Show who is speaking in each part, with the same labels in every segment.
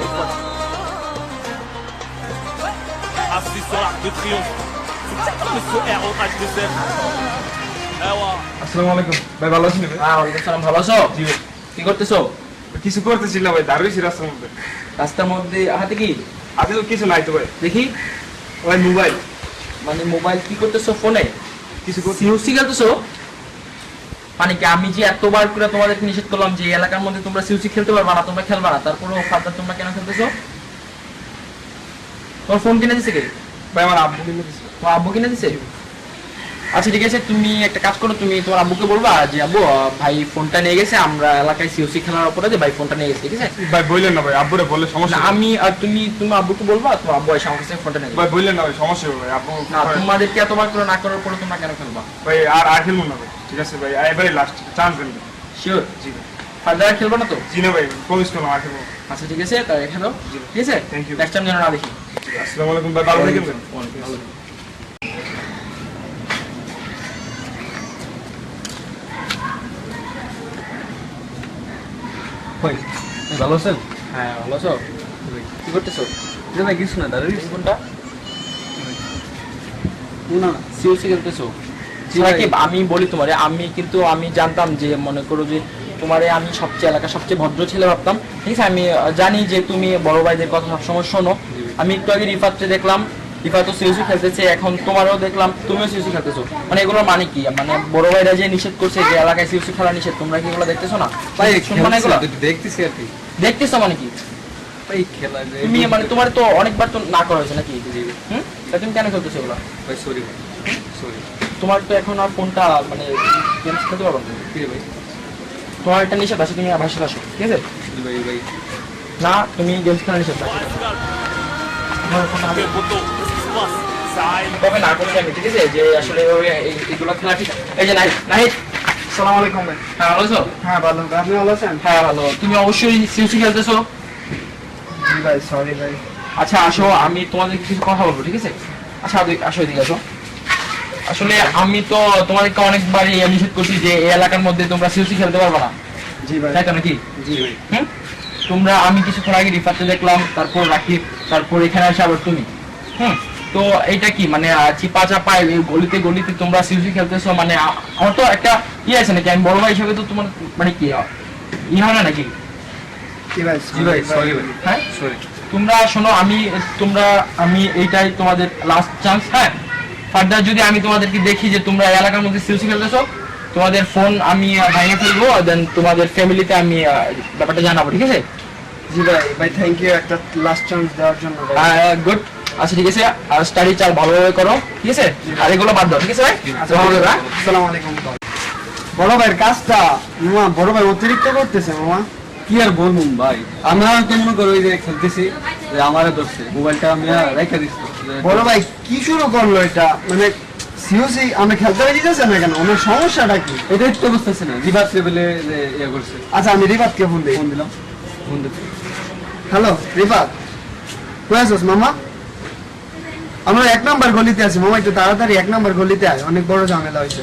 Speaker 1: رفقتي assis sur l'arc de triomphe c'est comme ce héros HDSF ايوه
Speaker 2: আসসালামু আলাইকুম ভাই, ভালো আছেন ভাই?
Speaker 3: হ্যাঁ ওয়ালাইকুম সালাম। ভালো আছো?
Speaker 2: জি ভাই।
Speaker 3: কি করতেছো?
Speaker 2: কিছু করতেছি না ভাই, দাঁড়িয়েছি রাস্তার মধ্যে।
Speaker 3: রাস্তার মধ্যে হাতে কি
Speaker 2: আজকে তো কিছু নাই তো ভাই।
Speaker 3: দেখি?
Speaker 2: ভাই মোবাইল
Speaker 3: মানে মোবাইল কি করতেছো? ফোনে
Speaker 2: কিছু করতে
Speaker 3: সিউসি খেলতেছো? মানে কি আমি যে এতবার করে তোমাদেরকে নিষেধ করলাম যে এই এলাকার মধ্যে তোমরা সিউসি খেলতে পারবা না, তোমরা খেলবা না, তারপরেও ফাদার তোমরা কেন খেলতেছো? তোমার ফোন কিনে দিছে কে?
Speaker 2: ভাই আমার আব্বু কিনে দিছে।
Speaker 3: তোমার আব্বু কিনে দিছে? আচ্ছা ঠিক আছে, তুমি একটা কাজ করো, তুমি তোমার আব্বুকে বলবা যে আব্বু ভাই ফোনটা নিয়ে গেছে, আমরা এলাকায় সিউসি খেলার অপরাধে ভাই ফোনটা নিয়ে গেছে, ঠিক আছে?
Speaker 2: ভাই বললেন না ভাই, আব্বুরে বললে সমস্যা
Speaker 3: না,
Speaker 2: হবে।
Speaker 3: আমি আর তুমি তোমার আব্বুকে বলবা, তোমার আব্বু এসে আমার কাছে ফোনটা নিয়ে
Speaker 2: ভাই বললেন না ভাই, সমস্যা হবে ভাই। আব্বু
Speaker 3: না, তোমাদেরকে এতবার করে না করার পরে তোমরা কেন খেলবা?
Speaker 2: ভাই আর খেলবো না ভাই, ঠিক আছে ভাই, এবারে লাস্ট চান্স দেন ভাই।
Speaker 3: শিওর?
Speaker 2: জি ভাই।
Speaker 3: ফাদার খেলবো না তো?
Speaker 2: জি না ভাই, প্রমিস করলাম আর খেলবো না।
Speaker 3: আচ্ছা ঠিক আছে, তাই খেলো, ঠিক আছে?
Speaker 2: Thank you.
Speaker 3: নেক্সট টাইম যেন না দেখি।
Speaker 2: আসসালামু আলাইকুম ভাই, ভালো থাকেন ভাই।
Speaker 3: ভালো।
Speaker 4: ভাই ভালো আছেন?
Speaker 3: হ্যাঁ ভালো আছো? কি করতেছো?
Speaker 4: ভাই কিছু না, দাঁড়িয়ে
Speaker 3: কোনটা?
Speaker 4: না
Speaker 3: সিওসি খেলতেছো?
Speaker 4: জি ভাই।
Speaker 3: কি আমি বলি তোমারে, আমি জানতাম যে মনে করো যে তোমারে আমি এলাকার সবচেয়ে ভদ্র ছেলে ভাবতাম, ঠিক আছে? আমি জানি যে তুমি বড় ভাইদের কথা সবসময় শোনো। আমি একটু আগে রিফাতকে দেখলাম, রিফাত তো সিওসি খেলতেছে, এখন তোমারও দেখলাম তুমিও সিওসি খেলতেছো। মানে এগুলোর মানে কি? মানে বড় ভাইরা যে নিষেধ করছে যে এলাকায় সিওসি খেলা নিষেধ, তোমরা কি এগুলো দেখতেছো না?
Speaker 4: ভাই
Speaker 3: শুনবা না এগুলো?
Speaker 4: দেখতেছি আর কি।
Speaker 3: দেখতেছো মানে কি?
Speaker 4: ভাই খেলা
Speaker 3: তুমি মানে তোমার তো অনেকবার তো না করা হয়েছে নাকি? হুম, তা তুমি কেন খেলতেছো এগুলো?
Speaker 4: ভাই সরি ভাই, সরি।
Speaker 3: তোমার তো এখন আর ফোনটা মানে গেমস খেলতে পারো না।
Speaker 4: কি রে ভাই?
Speaker 3: তোমার একটা নিষেধ আছে, তুমি বাসায় আসো, ঠিক আছে?
Speaker 4: জি ভাই ভাই।
Speaker 3: না, তুমি গেমস খেলা নিষেধ আছে।
Speaker 1: Quel poteau, qu'est-ce qui se passe ça arrive
Speaker 3: তবে না করছি আমি, ঠিক আছে? যে আসলে এইগুলো খেলা ঠিক। এই যে নাহিদ,
Speaker 2: আসসালামু আলাইকুম ভাই।
Speaker 3: হ্যাঁ ভালো আছো?
Speaker 2: হ্যাঁ ভালো, আপনি ভালো আছেন?
Speaker 3: হ্যাঁ ভালো। তুমি অবশ্যই সিউসি খেলতেছো?
Speaker 2: জি ভাই, সরি ভাই।
Speaker 3: আচ্ছা আসো, আমি তোমাদের কিছু কথা বলবো, ঠিক আছে? আচ্ছা আসো, এদিকে আসো। আসলে আমি তো তোমাদেরকে অনেকবারই নিষেধ করছি যে এই এলাকার মধ্যে তোমরা সিউসি খেলতে পারবে না,
Speaker 2: জি ভাই।
Speaker 3: তাই তো নাকি?
Speaker 2: জি ভাই।
Speaker 3: হুম, তোমরা আমি কিছুক্ষণ আগে রিফাতে দেখলাম, তারপর রাকিব, তারপর এখানে আসে আবার তুমি। হুম, তো এইটা কি মানে চিপা চাপা এই গলিতে গলিতে তোমরা সিউসি খেলতেছো? মানে আমার তো একটা ইয়ে আছে নাকি? আমি বড় ভাই হিসেবে তো তোমার মানে কি ই হয় না নাকি?
Speaker 2: জি ভাই,
Speaker 4: জি ভাই সরি ভাই,
Speaker 3: হ্যাঁ
Speaker 4: সরি।
Speaker 3: তোমরা শোনো, আমি এইটাই তোমাদের লাস্ট চান্স। হ্যাঁ, ফার্দার যদি আমি তোমাদেরকে দেখি যে তোমরা এই এলাকার মধ্যে সিউসি খেলতেছো, তোমাদের ফোন আমি ভেঙে ফেলবো, দেন তোমাদের ফ্যামিলিতে আমি ব্যাপারটা জানাবো, ঠিক আছে?
Speaker 2: জি ভাই। ভাই থ্যাংক ইউ একটা লাস্ট চান্স দেওয়ার জন্য ভাই।
Speaker 3: গুড। আচ্ছা ঠিক আছে, আর স্টাডি চাল ভালোভাবে করো, ঠিক আছে? আর এগুলো বাদ দাও, ঠিক আছে ভাই?
Speaker 2: আচ্ছা, আসসালামু আলাইকুম। বড় ভাইয়ের কাজটা মামা, বড় ভাই অতিরিক্ত করতেছে মামা।
Speaker 4: কি আর বলবো ভাই, আমরা তো মনে করো ওই যে খেলতেছি, যে আমারে ধরছে মোবাইলটা আমি রেখে দিচ্ছি।
Speaker 2: বড় ভাই কি শুরু করলো এটা? মানে সিওসি আমরা খেলতে দিতেছে না কেন? ওনার সমস্যাটা কি?
Speaker 4: এটাই তো বুঝতেছি না, রিভার্স লেভেলে ইয়ে করছে।
Speaker 2: আচ্ছা আমি রিফাতকে ফোন দিই।
Speaker 4: ফোন দিলাম, ফোন দিতে
Speaker 2: হ্যালো রিফাত, কই আছিস মামা? আমরা 1 নাম্বার গলিতে আছি মামা, একটু তাড়াতাড়ি 1 নাম্বার গলিতে আয়, অনেক বড় ঝামেলা হয়েছে।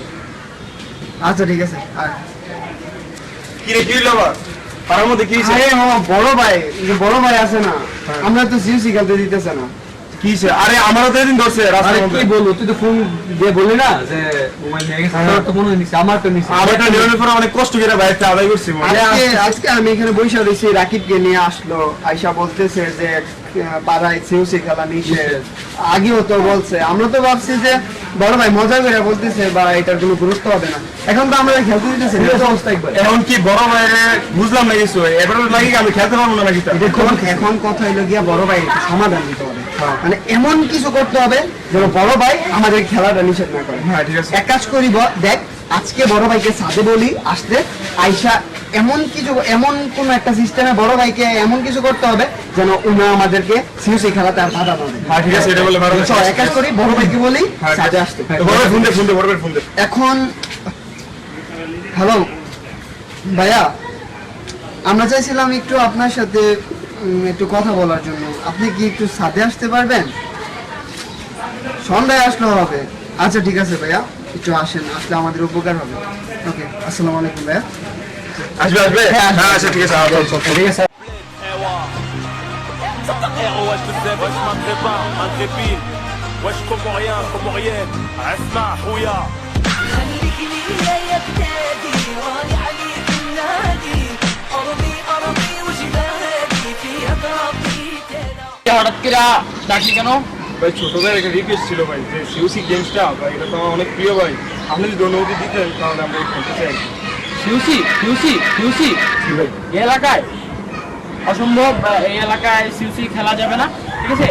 Speaker 2: আচ্ছা ঠিক আছে, আয়।
Speaker 5: কি রে, কি হইলো আবার? পাড়ার মধ্যে কি হইছে?
Speaker 2: আরে মামা, বড় ভাই, এই যে বড় ভাই আছে না, আমরা তো সিওসি খেলতে দিতেছে না।
Speaker 5: কি হইছে? আরে আমারও তো এদিন ধরছে
Speaker 4: আরে
Speaker 5: রাস্তার
Speaker 4: কি
Speaker 5: মধ্যে।
Speaker 4: বলবো, তুই তো ফোন দিয়ে বললি না যে মোবাইল নিয়ে গেছে, তোর তো মনে হয় নিছে, আমার তো নিছে।
Speaker 5: আমার তো নিয়মের পরে অনেক কষ্ট করে বাইকটা আদায় করছি মনে হয়।
Speaker 2: আজকে আমি এখানে বসে রয়েছি, রাকিবকে নিয়ে আসলো, আয়শা বলতেছে যে পাড়ায় সিওসি খেলা নিষেধ। আগেও তো বলছে, আমরা তো ভাবছি যে বড় ভাই মজা করে বলতেছে বা এটার কোনো গুরুত্ব হবে না। এখন তো আমরা খেলতে দিতেছি না, এটা অবস্থা একবার।
Speaker 5: এখন কি বড় ভাইরে বুঝলাম না কিছু, এবার লাগে কি আমি খেলতে পারবো না নাকি?
Speaker 2: এখন কথা হইলো গিয়া বড় ভাই সমাধান দিতে হবে, মানে এমন কিছু করতে হবে যেন বড় ভাই আমাদের খেলাটা নিষেধ না করে।
Speaker 5: হ্যাঁ ঠিক আছে।
Speaker 2: এক কাজ করিব, দেখ আজকে বড় ভাইকে সাথে বলি আসতে, আয়শা এমন কোন একটা সিস্টেমে বড় ভাইকে এমন কিছু করতে হবে যেন উনি আমাদেরকে সিওসি খেলাতে আর বাধা পাবে।
Speaker 5: হ্যাঁ ঠিক আছে, এটা বলে ভালো
Speaker 2: চল, এক কাজ করি, বড় ভাইকে বলি
Speaker 5: হ্যাঁ,
Speaker 2: সাথে আসতে।
Speaker 5: বড় ভাই ফোন দে, বড় ভাই ফোন দে।
Speaker 2: এখন হ্যালো ভাইয়া, আমরা চাইছিলাম একটু আপনার সাথে একটু কথা বলার জন্য। আপনি কি একটু সাথে আসতে পারবেন? সন্ধ্যায় আসলেও হবে। আচ্ছা ঠিক আছে ভাইয়া, একটু আসেন, আসলে আমাদের উপকার হবে। ওকে, আসসালামু আলাইকুম ভাইয়া।
Speaker 5: আসবে আসবে?
Speaker 2: হ্যাঁ, আসবে।
Speaker 5: হ্যাঁ আচ্ছা ঠিক আছে, চল চল চল।
Speaker 3: ঠিক আছে।
Speaker 1: ايوا wesh je sais, wesh maghrébin, maghrébine. Wesh comorien, اسمع خويا.
Speaker 6: خليك ليا يا بلادي راني عليك النادي أرضي أرضي وجبالي فيها تربيت أنا
Speaker 3: হঠাৎ করে ডাকলি কেন?
Speaker 5: ভাই ছোট ভাইয়ের একটা রিকোয়েস্ট ছিল ভাই যে সিউসি গেমসটা ভাই এটা তো আমার অনেক প্রিয় ভাই আপনি যদি অনুমতি দিতেন তাহলে আমরা খেলতে চাই
Speaker 3: সিউসি সিউসি সিউসি
Speaker 5: জি ভাই
Speaker 3: এই এলাকায় অসম্ভব, এই এলাকায় সিউসি খেলা যাবে না, ঠিক আছে?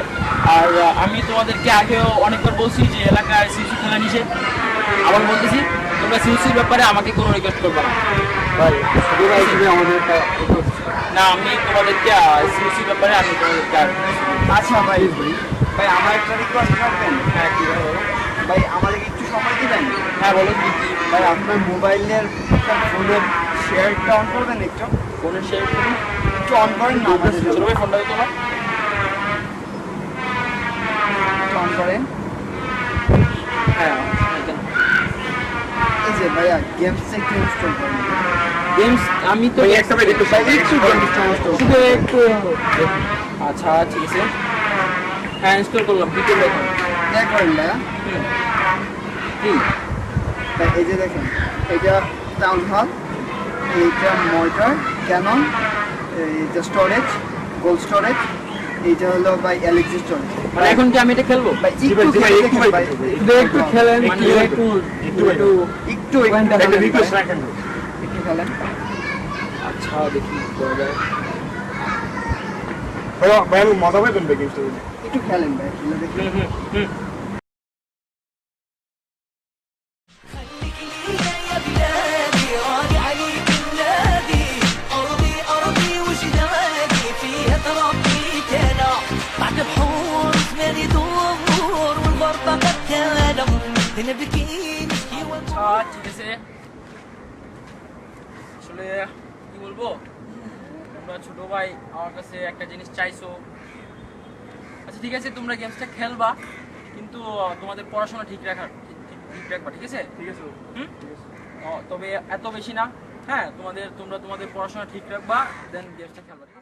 Speaker 3: আর আমি তোমাদেরকে আগেও অনেকবার বলছি যে এলাকায় সিউসি খেলা নিষেধ। আবার বলতেছি, তোমরা সিউসির ব্যাপারে আমাকে কোনো রিকোয়েস্ট করবে না।
Speaker 5: ভাই ছোট ভাই হিসেবে আমাদের একটা
Speaker 3: না, আমি তোমাদেরকে সিউসির ব্যাপারে আমি তোমাদেরকে
Speaker 2: আচ্ছা ভাই, ভাই আমার একটা রিকোয়েস্ট করবেন।
Speaker 3: হ্যাঁ কি বলো?
Speaker 2: ভাই আমাদেরকে একটু সময় দিবেন?
Speaker 3: হ্যাঁ বলো কি?
Speaker 2: ভাই আপনার মোবাইলের ফোনের শেয়ারটা অন করবেন একটু?
Speaker 3: ফোনের শেয়ার করুন,
Speaker 2: একটু অন করেন না আমাদের জন্য।
Speaker 3: ছোট ভাই ফোনটা দিতে তোমার।
Speaker 2: একটু অন করেন।
Speaker 3: হ্যাঁ
Speaker 2: এই যে ভাইয়া গেমসে একটু ইনস্টল করেন।
Speaker 3: গেমস আমি তো
Speaker 5: ভাই একটা ভাই একটু
Speaker 2: ভাই একটু গেমসটা ইনস্টল
Speaker 3: শুধু একটু। আচ্ছা ঠিক আছে, হ্যাঁ ইনস্টল করলাম। কি করবো এখন?
Speaker 2: করেন ভাইয়া।
Speaker 3: কি?
Speaker 2: ভাই এই যে দেখেন, এটা টাউন হল, এইটা মনিটর ক্যানন, এইটা স্টোরেজ গোল্ড স্টোরেজ, এইটা হলো ভাই এলএক্সি স্টোরেজ।
Speaker 3: মানে এখন কি আমি এটা খেলবো?
Speaker 2: ভাই
Speaker 5: জি ভাই,
Speaker 2: একটু
Speaker 5: জি ভাই,
Speaker 2: খেলে
Speaker 5: একটু
Speaker 2: দেখেন
Speaker 5: ভাই,
Speaker 2: ভাই,
Speaker 3: শুধু একটু খেলেন,
Speaker 5: একটু
Speaker 3: মানে
Speaker 5: একটু
Speaker 3: একটু
Speaker 5: ভাই।
Speaker 2: একটু
Speaker 5: একটা
Speaker 2: খেলেন
Speaker 5: রিকোয়েস্ট
Speaker 2: ভাই।
Speaker 5: রাখেন
Speaker 2: একটু খেলেন।
Speaker 3: আচ্ছা দেখি কি করা যায়।
Speaker 5: ভাই ভাই আমি মজা পাইবেন ভাই গেমসটা
Speaker 2: একটু খেলেন ভাই, খেলে দেখেন।
Speaker 6: خليك ليا يا بلادي راني عليك النادي أرضي أرضي وجدالي فيها تربيت أنا بعد بحور زماني دور والغربة قد كانوا هنا بكين نشكي
Speaker 3: আচ্ছা ঠিক আছে, আসলে কি বলবো, তোমরা ছোট ভাই আমার কাছে একটা জিনিস চাইছো। আচ্ছা ঠিক আছে, তোমরা গেমসটা খেলবা, কিন্তু তোমাদের পড়াশোনা ঠিক রাখবা, ঠিক আছে?
Speaker 5: ঠিক আছে
Speaker 3: হুম? তবে এত বেশি না, হ্যাঁ? তোমরা তোমাদের পড়াশোনা ঠিক রাখবা, দেন গেমসটা খেলবা, ঠিক আছে?